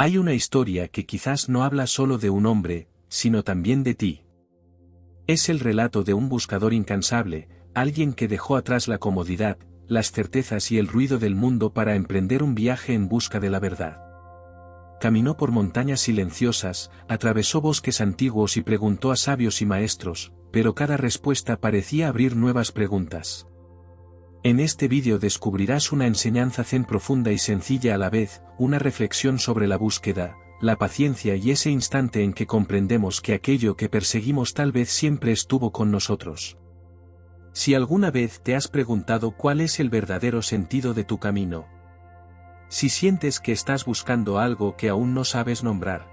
Hay una historia que quizás no habla solo de un hombre, sino también de ti. Es el relato de un buscador incansable, alguien que dejó atrás la comodidad, las certezas y el ruido del mundo para emprender un viaje en busca de la verdad. Caminó por montañas silenciosas, atravesó bosques antiguos y preguntó a sabios y maestros, pero cada respuesta parecía abrir nuevas preguntas. En este vídeo descubrirás una enseñanza zen profunda y sencilla a la vez, una reflexión sobre la búsqueda, la paciencia y ese instante en que comprendemos que aquello que perseguimos tal vez siempre estuvo con nosotros. Si alguna vez te has preguntado cuál es el verdadero sentido de tu camino, si sientes que estás buscando algo que aún no sabes nombrar,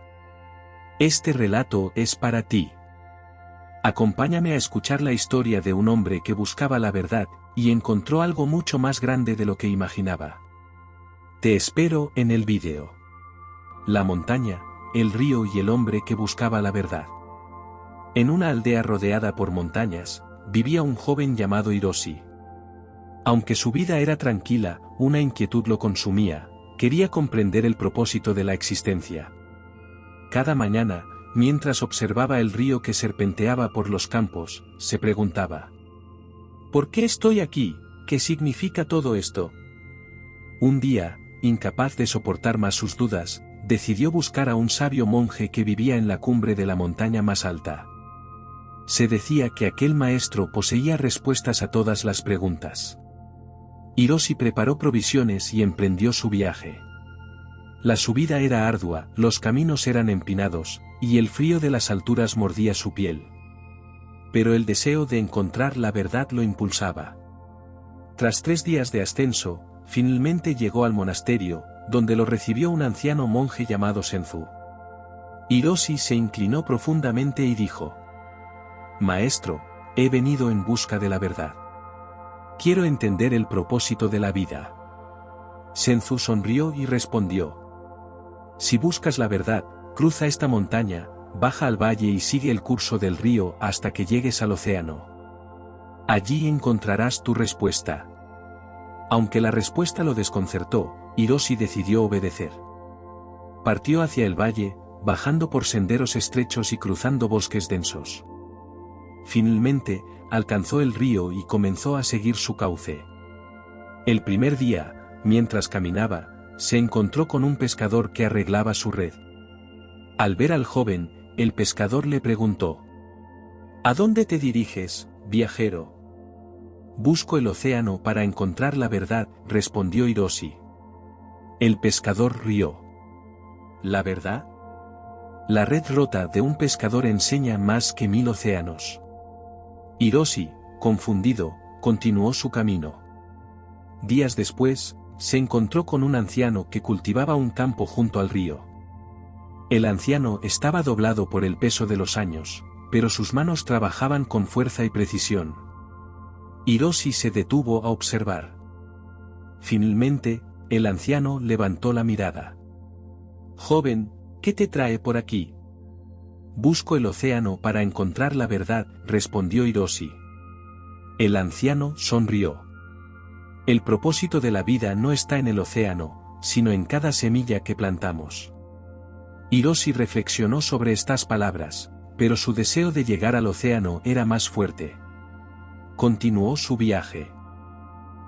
este relato es para ti. Acompáñame a escuchar la historia de un hombre que buscaba la verdad, y encontró algo mucho más grande de lo que imaginaba. Te espero en el vídeo. La montaña, el río y el hombre que buscaba la verdad. En una aldea rodeada por montañas, vivía un joven llamado Hiroshi. Aunque su vida era tranquila, una inquietud lo consumía, quería comprender el propósito de la existencia. Cada mañana, mientras observaba el río que serpenteaba por los campos, se preguntaba: ¿por qué estoy aquí? ¿Qué significa todo esto? Un día, incapaz de soportar más sus dudas, decidió buscar a un sabio monje que vivía en la cumbre de la montaña más alta. Se decía que aquel maestro poseía respuestas a todas las preguntas. Hiroshi preparó provisiones y emprendió su viaje. La subida era ardua, los caminos eran empinados, y el frío de las alturas mordía su piel. Pero el deseo de encontrar la verdad lo impulsaba. Tras 3 días de ascenso, finalmente llegó al monasterio, donde lo recibió un anciano monje llamado Senzu. Hiroshi se inclinó profundamente y dijo: Maestro, he venido en busca de la verdad. Quiero entender el propósito de la vida. Senzu sonrió y respondió: si buscas la verdad, cruza esta montaña, baja al valle y sigue el curso del río hasta que llegues al océano. Allí encontrarás tu respuesta. Aunque la respuesta lo desconcertó, Hiroshi decidió obedecer. Partió hacia el valle, bajando por senderos estrechos y cruzando bosques densos. Finalmente, alcanzó el río y comenzó a seguir su cauce. El primer día, mientras caminaba, se encontró con un pescador que arreglaba su red. Al ver al joven, el pescador le preguntó: ¿a dónde te diriges, viajero? Busco el océano para encontrar la verdad, respondió Hiroshi. El pescador rió. ¿La verdad? La red rota de un pescador enseña más que 1000 océanos. Hiroshi, confundido, continuó su camino. Días después, se encontró con un anciano que cultivaba un campo junto al río. El anciano estaba doblado por el peso de los años, pero sus manos trabajaban con fuerza y precisión. Hiroshi se detuvo a observar. Finalmente, el anciano levantó la mirada. Joven, ¿qué te trae por aquí? Busco el océano para encontrar la verdad, respondió Hiroshi. El anciano sonrió. El propósito de la vida no está en el océano, sino en cada semilla que plantamos. Hiroshi reflexionó sobre estas palabras, pero su deseo de llegar al océano era más fuerte. Continuó su viaje.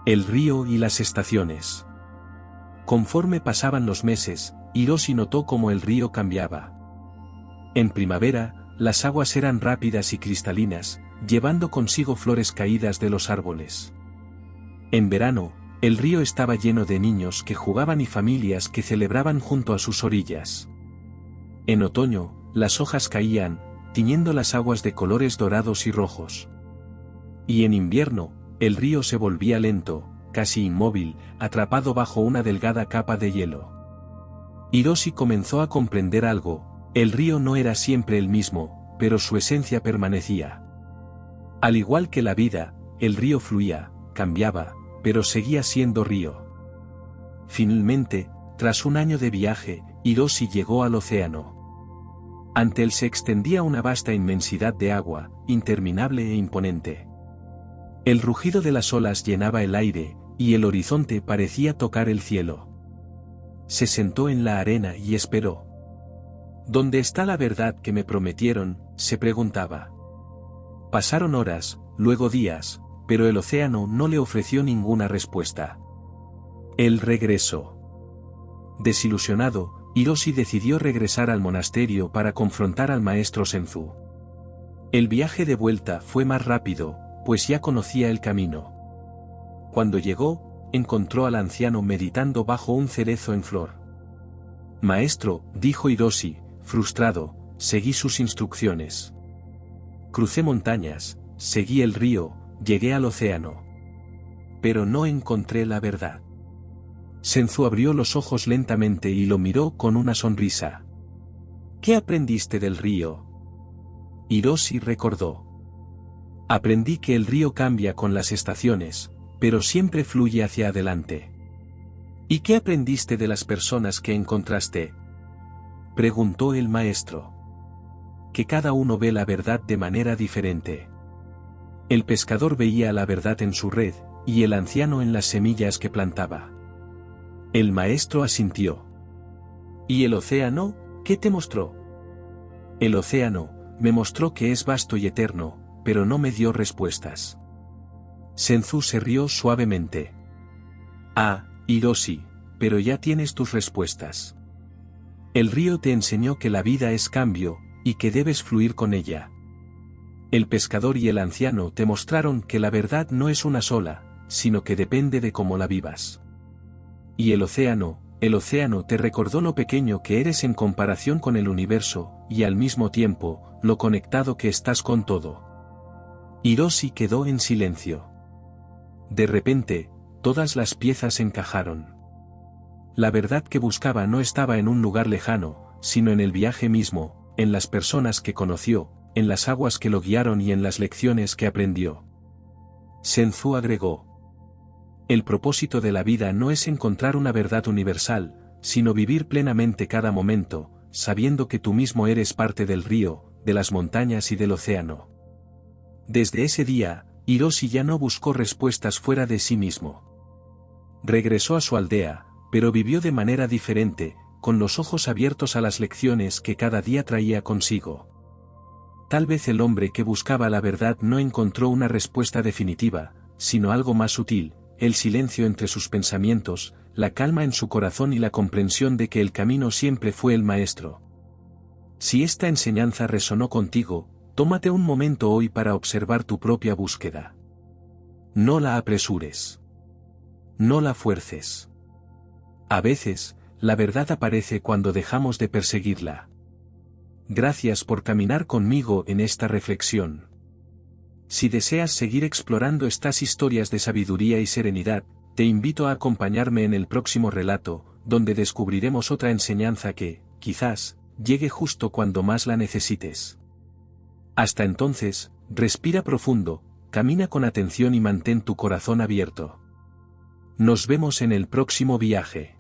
El río y las estaciones. Conforme pasaban los meses, Hiroshi notó cómo el río cambiaba. En primavera, las aguas eran rápidas y cristalinas, llevando consigo flores caídas de los árboles. En verano, el río estaba lleno de niños que jugaban y familias que celebraban junto a sus orillas. En otoño, las hojas caían, tiñendo las aguas de colores dorados y rojos. Y en invierno, el río se volvía lento, casi inmóvil, atrapado bajo una delgada capa de hielo. Hiroshi comenzó a comprender algo: el río no era siempre el mismo, pero su esencia permanecía. Al igual que la vida, el río fluía, cambiaba, pero seguía siendo río. Finalmente, tras un año de viaje, Hiroshi llegó al océano. Ante él se extendía una vasta inmensidad de agua, interminable e imponente. El rugido de las olas llenaba el aire, y el horizonte parecía tocar el cielo. Se sentó en la arena y esperó. ¿Dónde está la verdad que me prometieron?, se preguntaba. Pasaron horas, luego días, pero el océano no le ofreció ninguna respuesta. Él regresó. Desilusionado, Hiroshi decidió regresar al monasterio para confrontar al maestro Senzu. El viaje de vuelta fue más rápido, pues ya conocía el camino. Cuando llegó, encontró al anciano meditando bajo un cerezo en flor. Maestro, dijo Hiroshi, frustrado, seguí sus instrucciones. Crucé montañas, seguí el río, llegué al océano. Pero no encontré la verdad. Senzu abrió los ojos lentamente y lo miró con una sonrisa. ¿Qué aprendiste del río? Hiroshi recordó. Aprendí que el río cambia con las estaciones, pero siempre fluye hacia adelante. ¿Y qué aprendiste de las personas que encontraste?, preguntó el maestro. Que cada uno ve la verdad de manera diferente. El pescador veía la verdad en su red, y el anciano en las semillas que plantaba. El maestro asintió. ¿Y el océano, qué te mostró? El océano me mostró que es vasto y eterno, pero no me dio respuestas. Senzu se rió suavemente. Ah, Hiroshi, pero ya tienes tus respuestas. El río te enseñó que la vida es cambio, y que debes fluir con ella. El pescador y el anciano te mostraron que la verdad no es una sola, sino que depende de cómo la vivas. Y el océano te recordó lo pequeño que eres en comparación con el universo, y al mismo tiempo, lo conectado que estás con todo. Hiroshi quedó en silencio. De repente, todas las piezas encajaron. La verdad que buscaba no estaba en un lugar lejano, sino en el viaje mismo, en las personas que conoció, en las aguas que lo guiaron y en las lecciones que aprendió. Senzu agregó. El propósito de la vida no es encontrar una verdad universal, sino vivir plenamente cada momento, sabiendo que tú mismo eres parte del río, de las montañas y del océano. Desde ese día, Hiroshi ya no buscó respuestas fuera de sí mismo. Regresó a su aldea, pero vivió de manera diferente, con los ojos abiertos a las lecciones que cada día traía consigo. Tal vez el hombre que buscaba la verdad no encontró una respuesta definitiva, sino algo más sutil, el silencio entre sus pensamientos, la calma en su corazón y la comprensión de que el camino siempre fue el maestro. Si esta enseñanza resonó contigo, tómate un momento hoy para observar tu propia búsqueda. No la apresures. No la fuerces. A veces, la verdad aparece cuando dejamos de perseguirla. Gracias por caminar conmigo en esta reflexión. Si deseas seguir explorando estas historias de sabiduría y serenidad, te invito a acompañarme en el próximo relato, donde descubriremos otra enseñanza que, quizás, llegue justo cuando más la necesites. Hasta entonces, respira profundo, camina con atención y mantén tu corazón abierto. Nos vemos en el próximo viaje.